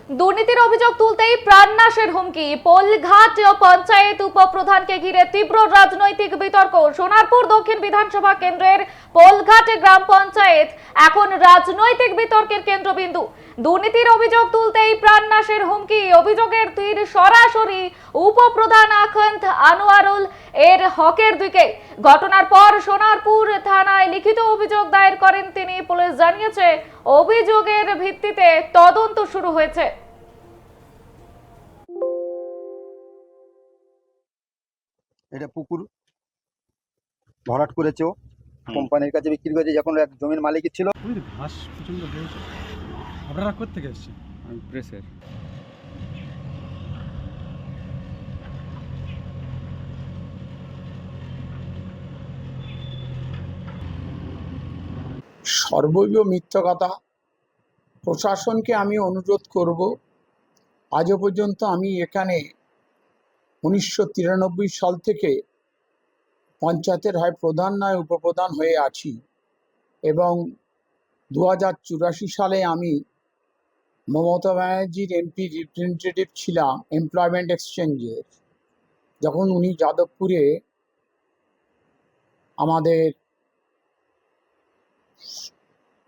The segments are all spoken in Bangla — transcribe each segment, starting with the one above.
দুর্নীতির অভিযোগ তুলতেই প্রাণনাশের হুমকি। পোলঘাট পঞ্চায়েত উপপ্রধানকে ঘিরে তীব্র রাজনৈতিক বিতর্ক। সোনারপুর দক্ষিণ বিধানসভা কেন্দ্রের পোলঘাট গ্রাম পঞ্চায়েত এখন রাজনৈতিক বিতর্কের কেন্দ্রবিন্দু। দুর্নীতির অভিযোগ তুলতেই প্রাণনাশের হুমকি। অভিযোগের তীর সরাসরি উপপ্রধান আখন্দ আনোয়ারুল এর হকের দিকে। ঘটনার পর সোনারপুর থানায় লিখিত অভিযোগ দায়ের করেন তিনি। পুলিশ জানিয়েছে অভিযোগের ভিত্তিতে তদন্ত শুরু হয়েছে। এটা পুকুর ভরাট করেছে, ও কোম্পানির কাছে বিক্রি করেছে। যখন এক জমির মালিক ছিল, ঘাস প্রচন্ড হয়েছে। আপনারা কোথেকে এসেছেন? আমি প্রেসের। সর্বৈব মিথ্যা কথা। প্রশাসনকে আমি অনুরোধ করব, আজও পর্যন্ত আমি এখানে 1993 সাল থেকে পঞ্চায়েতের হয় প্রধান নয় উপপ্রধান হয়ে আছি এবং 2084 সালে আমি মমতা ব্যানার্জির এমপি রিপ্রেজেন্টেটিভ ছিলাম এমপ্লয়মেন্ট এক্সচেঞ্জের। যখন উনি যাদবপুরে আমাদের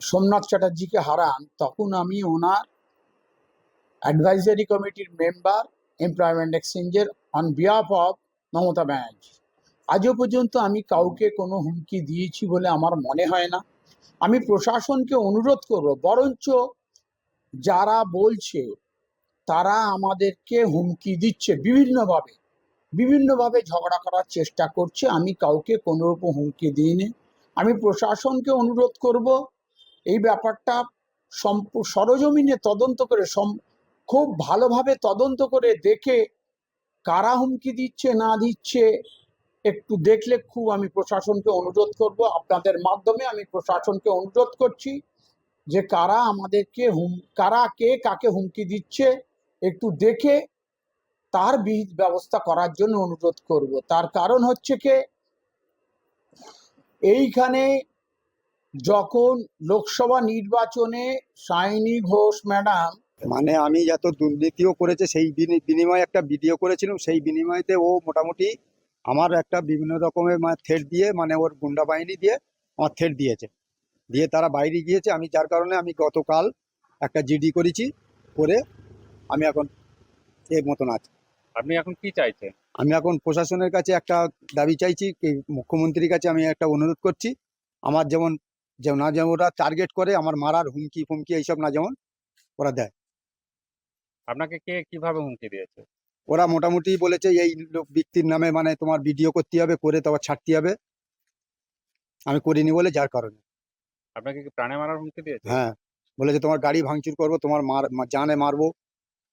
সোমনাথ চ্যাটার্জিকে হারান, তখন আমি ওনার অ্যাডভাইজারি কমিটির মেম্বার এমপ্লয়মেন্ট এক্সচেঞ্জের on behalf of Mamata Banerjee. আজও পর্যন্ত আমি কাউকে কোনো হুমকি দিয়েছি বলে আমার মনে হয় না। আমি প্রশাসনকে অনুরোধ করব, বরঞ্চ যারা বলছে তারা আমাদেরকে হুমকি দিচ্ছে, বিভিন্নভাবে ঝগড়া করার চেষ্টা করছে। আমি কাউকে কোনোরকম হুমকি দিইনি। আমি প্রশাসনকে অনুরোধ করব এই ব্যাপারটা সরজমিনে তদন্ত করে খুব ভালোভাবে তদন্ত করে দেখে কারা হুমকি দিচ্ছে না দিচ্ছে একটু দেখলে খুব আমি প্রশাসনকে অনুরোধ করব। আপনাদের মাধ্যমে আমি প্রশাসনকে অনুরোধ করছি যে কারা আমাদেরকে কে কাকে হুমকি দিচ্ছে একটু দেখে তার বিহিত ব্যবস্থা করার জন্য অনুরোধ করব। তার কারণ হচ্ছে কি, এইখানে যখন লোকসভা নির্বাচনে সায়নী ঘোষ ম্যাডাম, মানে আমি যত দুর্নীতিও করেছে সেই বিনিময়ে একটা ভিডিও করেছিলাম, সেই বিনিময়তে ও মোটামুটি আমার একটা বিভিন্ন রকমের থ্রেট দিয়ে, মানে ওর গুন্ডা বাহিনী দিয়ে আমার থ্রেট দিয়েছে, দিয়ে তারা বাইরে গিয়েছে। আমি যার কারণে আমি গতকাল একটা জিডি করেছি, করে আমি এখন এর মতন আছি। আপনি এখন কি চাইছেন? আমি এখন প্রশাসনের কাছে একটা দাবি চাইছি, মুখ্যমন্ত্রীর কাছে আমি একটা অনুরোধ করছি, আমার যেমন না যেমন ওরা টার্গেট করে আমার মারার হুমকি ফুমকি এইসব না যেমন ওরা দেয়। আপনাকে কে কিভাবে হুমকি দিয়েছে? ওরা মোটামুটি বলেছে এই ব্যক্তির নামে মানে তোমার ভিডিও করতে হবে, করে তোমার ছাড়তে হবে। আমি করিনি বলে, যার কারণে। আপনাকে কি প্রাণে মারার হুমকি দিয়েছে? হ্যাঁ, বলেছে তোমার গাড়ি ভাঙচুর করবো, তোমার জানে মারবো।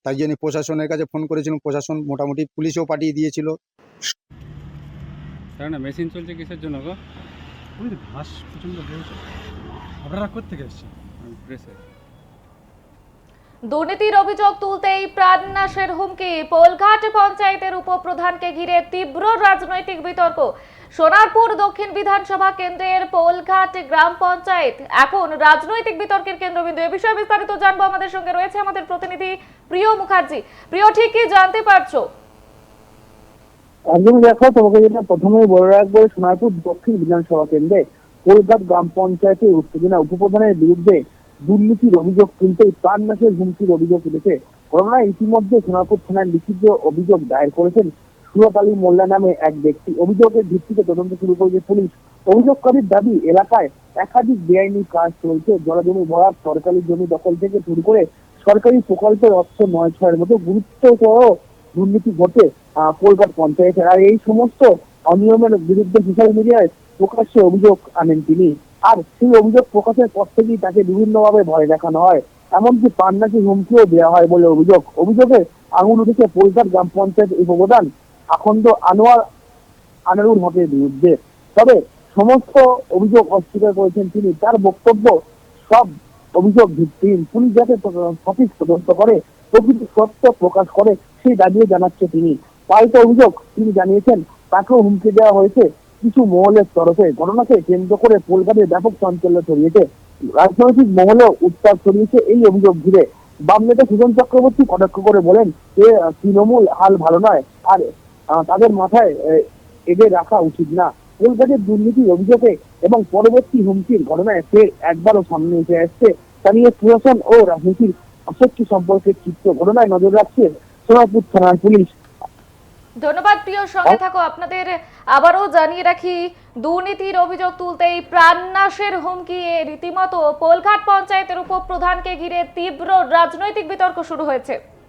তাই জন্য প্রশাসনের কাছে ফোন করেছিলাম, প্রশাসন মোটামুটি পুলিশও পাঠিয়ে দিয়েছিল। তাই না, মেশিন চলছে কিসের জন্য গো? ঘাস প্রচন্ড হয়েছে। আপনারা কোথেকে এসেছেন? আমি প্রেসের। দুর্নীতির অভিযোগ তুলতেই প্রাণনাশের হুমকি। পোলঘাট পঞ্চায়েতের উপপ্রধানকে ঘিরে তীব্র রাজনৈতিক বিতর্ক। সোনারপুর দক্ষিণ বিধানসভা কেন্দ্রের পোলঘাট গ্রাম পঞ্চায়েত এখন রাজনৈতিক বিতর্কের কেন্দ্রবিন্দু। এ বিষয়ে বিস্তারিত জানবো, আমাদের সঙ্গে রয়েছে আমাদের প্রতিনিধি প্রিয় মুখার্জি। প্রিয়, ঠিক কি জানতে পারছো? একদম, দেখো, তোমাকে যেটা প্রথমেই বলে রাখবো, সোনারপুর দক্ষিণ বিধানসভা কেন্দ্রে পোলঘাট গ্রাম পঞ্চায়েতের উত্তেজনা উপপ্রধানের বিরুদ্ধে দুর্নীতির অভিযোগ তুলতেই প্রাণনাশের হুমকির অভিযোগ উঠেছে। ঘটনায় ইতিমধ্যে সোনারপুর থানায় লিখিত অভিযোগ দায়ের করেছেন সুরত আলী মোল্লা নামে এক ব্যক্তি। অভিযোগের ভিত্তিতে তদন্ত শুরু করেছে পুলিশ। অভিযোগকারীর দাবি, এলাকায় একাধিক বেআইনি কাজ চলছে। জলাজমি ভরাট, সরকারি জমি দখল থেকে শুরু করে সরকারি প্রকল্পের অর্থ নয় ছয়ের মতো গুরুত্বপূর্ণ দুর্নীতি ঘটে পোলঘাট পঞ্চায়েতে। আর এই সমস্ত অনিয়মের বিরুদ্ধে সোশ্যাল মিডিয়ায় প্রকাশ্যে অভিযোগ আনেন তিনি। আর সেই অভিযোগ প্রকাশের পর থেকেই তাকে বিভিন্নভাবে ভয় দেখানো হয়, এমনকি প্রাণনাশী হুমকিও দেওয়া হয় বলে অভিযোগে আঙুল উঠেছে পোলঘাট গ্রাম পঞ্চায়েত উপপ্রধান আখন্দ আনোয়ারুল হকের বিরুদ্ধে। তবে সমস্ত অভিযোগ অস্বীকার করেছেন তিনি। তার বক্তব্য, সব অভিযোগ ভিত্তিহীন। পুলিশ যাতে সঠিক তদন্ত করে প্রকৃত সত্য প্রকাশ করে সেই দাবিও জানাচ্ছে তিনি। পাল্ট অভিযোগ তিনি জানিয়েছেন তাকেও হুমকি দেওয়া হয়েছে কিছু মহলের তরফে। ঘটনাকে কেন্দ্র করে পোলঘাটে ব্যাপক চাঞ্চল্য ছড়িয়েছে, রাজনৈতিক মহলেও উত্তাপ ছড়িয়েছে এই অভিযোগ ঘিরে। বাম নেতা সুজন চক্রবর্তী কটাক্ষ করে বলেন যে তৃণমূল হাল ভালো নয়, আর তাদের মাথায় এদের রাখা উচিত না। কলকাতার দুর্নীতির অভিযোগে এবং পরবর্তী হুমকির ঘটনায় ফের একবারও সামনে উঠে আসছে স্থানীয় প্রশাসন ও রাজনীতির আসক্তি সম্পর্কে চিত্র। ঘটনায় নজর রাখছে সোনারপুর থানার পুলিশ। ধন্যবাদ প্রিয়, সঙ্গে থাকো। আপনাদের আবারও জানিয়ে রাখি, দুর্নীতির অভিযোগ তুলতেই প্রাণনাশের হুমকি রীতিমতো পোলঘাট পঞ্চায়েতের উপপ্রধানকে ঘিরে তীব্র রাজনৈতিক বিতর্ক শুরু হয়েছে।